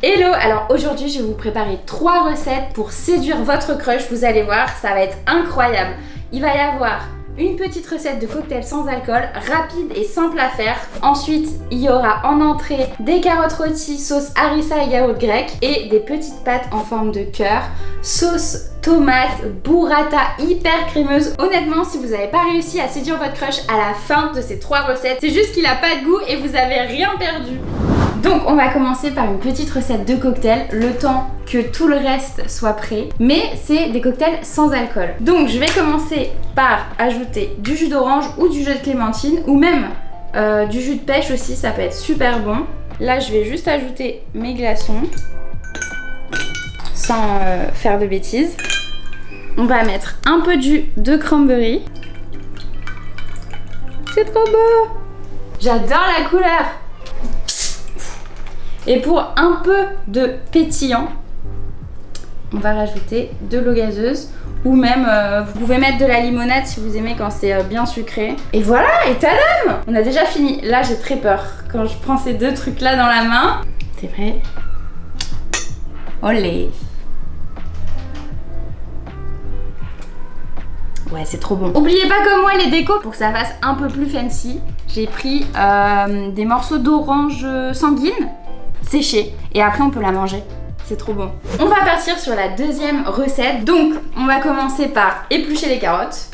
Hello, alors aujourd'hui je vais vous préparer 3 recettes pour séduire votre crush, vous allez voir, ça va être incroyable. Il va y avoir une petite recette de cocktail sans alcool, rapide et simple à faire. Ensuite, il y aura en entrée des carottes rôties, sauce harissa et yaourt grec et des petites pâtes en forme de cœur, sauce tomate, burrata hyper crémeuse. Honnêtement, si vous n'avez pas réussi à séduire votre crush à la fin de ces 3 recettes, c'est juste qu'il n'a pas de goût et vous avez rien perdu. Donc on va commencer par une petite recette de cocktail, le temps que tout le reste soit prêt. Mais c'est des cocktails sans alcool. Donc je vais commencer par ajouter du jus d'orange ou du jus de clémentine ou même du jus de pêche aussi, ça peut être super bon. Là je vais juste ajouter mes glaçons sans faire de bêtises. On va mettre un peu de jus de cranberry. C'est trop beau! J'adore la couleur! Et pour un peu de pétillant, on va rajouter de l'eau gazeuse ou même vous pouvez mettre de la limonade si vous aimez quand c'est bien sucré. Et voilà, et tadam! On a déjà fini. Là, j'ai très peur quand je prends ces 2 trucs là dans la main. C'est vrai. Olé! Ouais, c'est trop bon. Oubliez pas comme moi les décos, pour que ça fasse un peu plus fancy. J'ai pris des morceaux d'orange sanguine séchée et après on peut la manger, c'est trop bon. On va partir sur la deuxième recette. Donc on va commencer par éplucher les carottes.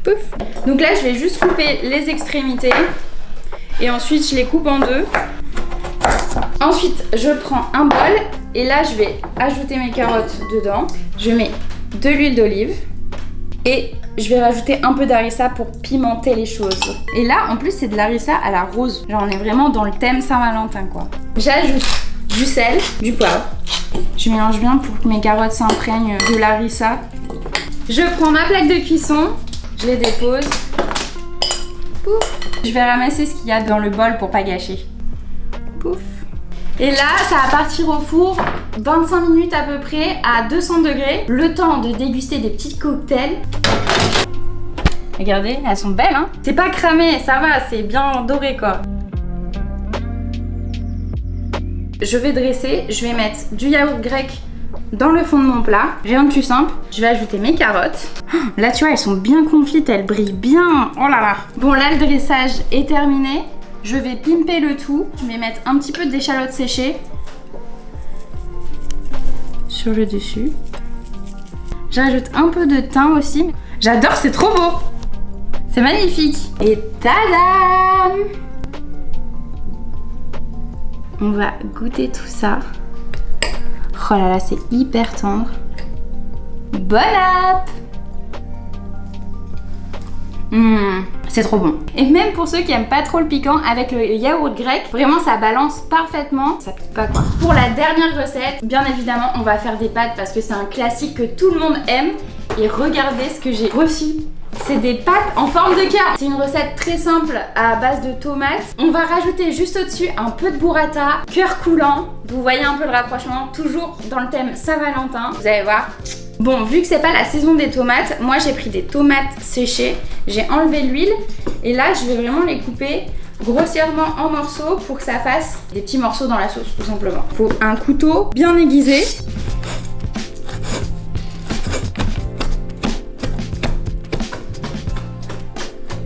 Pouf. Donc là je vais juste couper les extrémités et ensuite je les coupe en 2. Ensuite je prends un bol et là je vais ajouter mes carottes dedans. Je mets de l'huile d'olive et je vais rajouter un peu d'harissa pour pimenter les choses. Et là, en plus, c'est de l'harissa à la rose. Genre, on est vraiment dans le thème Saint-Valentin, quoi. J'ajoute du sel, du poivre. Je mélange bien pour que mes carottes s'imprègnent de l'harissa. Je prends ma plaque de cuisson, je les dépose. Pouf. Je vais ramasser ce qu'il y a dans le bol pour pas gâcher. Pouf. Et là, ça va partir au four 25 minutes à peu près à 200 degrés. Le temps de déguster des petits cocktails. Regardez, elles sont belles, hein. C'est pas cramé, ça va, c'est bien doré, quoi. Je vais dresser, je vais mettre du yaourt grec dans le fond de mon plat. Rien de plus simple. Je vais ajouter mes carottes. Là, tu vois, elles sont bien confites, elles brillent bien. Oh là là. Bon, là, le dressage est terminé. Je vais pimper le tout. Je vais mettre un petit peu d'échalotes séchées sur le dessus. J'ajoute un peu de thym aussi. J'adore, c'est trop beau. C'est magnifique. Et tadam! On va goûter tout ça. Oh là là, c'est hyper tendre. Bon app! C'est trop bon. Et même pour ceux qui aiment pas trop le piquant, avec le yaourt grec, vraiment ça balance parfaitement. Ça pique pas, quoi. Pour la dernière recette, bien évidemment, on va faire des pâtes parce que c'est un classique que tout le monde aime. Et regardez ce que j'ai reçu. C'est des pâtes en forme de cœur. C'est une recette très simple à base de tomates. On va rajouter juste au-dessus un peu de burrata, cœur coulant. Vous voyez un peu le rapprochement, toujours dans le thème Saint-Valentin. Vous allez voir. Bon, vu que c'est pas la saison des tomates, moi j'ai pris des tomates séchées. J'ai enlevé l'huile et là je vais vraiment les couper grossièrement en morceaux pour que ça fasse des petits morceaux dans la sauce, tout simplement. Il faut un couteau bien aiguisé.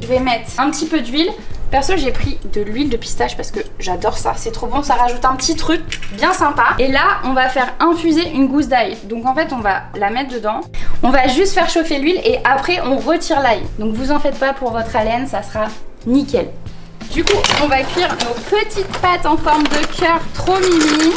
Je vais mettre un petit peu d'huile. Perso, j'ai pris de l'huile de pistache parce que j'adore ça, c'est trop bon, ça rajoute un petit truc bien sympa. Et là, on va faire infuser une gousse d'ail. Donc en fait, on va la mettre dedans. On va juste faire chauffer l'huile et après, on retire l'ail. Donc vous en faites pas pour votre haleine, ça sera nickel. Du coup, on va cuire nos petites pâtes en forme de cœur trop mimi.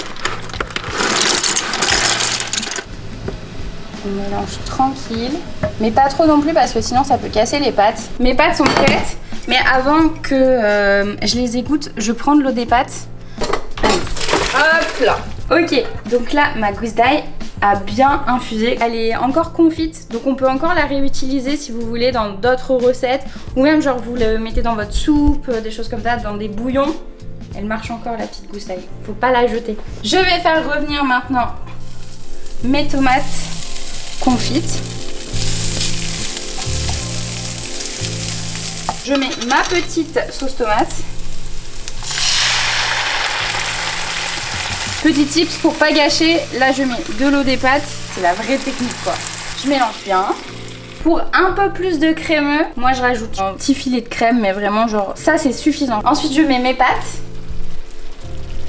On mélange tranquille, mais pas trop non plus parce que sinon ça peut casser les pâtes. Mes pâtes sont prêtes, mais avant que je les égoutte, je prends de l'eau des pâtes. Allez, hop là. Ok, donc là ma gousse d'ail a bien infusé. Elle est encore confite, donc on peut encore la réutiliser si vous voulez dans d'autres recettes. Ou même genre vous le mettez dans votre soupe, des choses comme ça, dans des bouillons. Elle marche encore la petite gousse d'ail, faut pas la jeter. Je vais faire revenir maintenant mes tomates confites. Je mets ma petite sauce tomate. Petit tips pour pas gâcher, là je mets de l'eau des pâtes, c'est la vraie technique quoi. Je mélange bien. Pour un peu plus de crémeux, moi je rajoute un petit filet de crème, mais vraiment genre ça c'est suffisant. Ensuite je mets mes pâtes.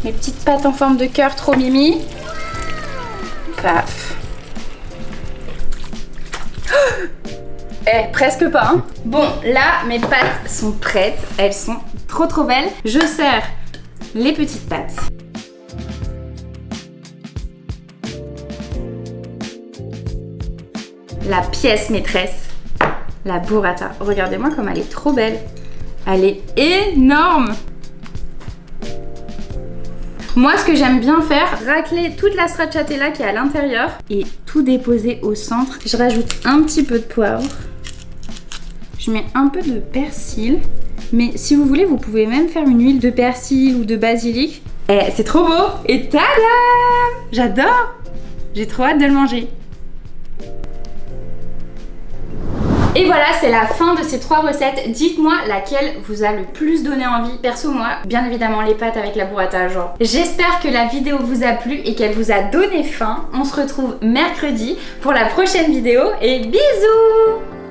Mes petites pâtes en forme de cœur trop mimi. Paf. Presque pas hein. Bon là mes pâtes sont prêtes, elles sont trop belles. Je sers les petites pâtes. La pièce maîtresse, la burrata. Regardez-moi comme elle est trop belle. Elle est énorme. Moi, ce que j'aime bien faire, racler toute la stracciatella qui est à l'intérieur et tout déposer au centre. Je rajoute un petit peu de poivre. Je mets un peu de persil. Mais si vous voulez, vous pouvez même faire une huile de persil ou de basilic. C'est trop beau. Et tada! J'adore. J'ai trop hâte de le manger. Et voilà, c'est la fin de ces 3 recettes. Dites-moi laquelle vous a le plus donné envie. Perso, moi, bien évidemment, les pâtes avec la burrata, genre. J'espère que la vidéo vous a plu et qu'elle vous a donné faim. On se retrouve mercredi pour la prochaine vidéo et bisous!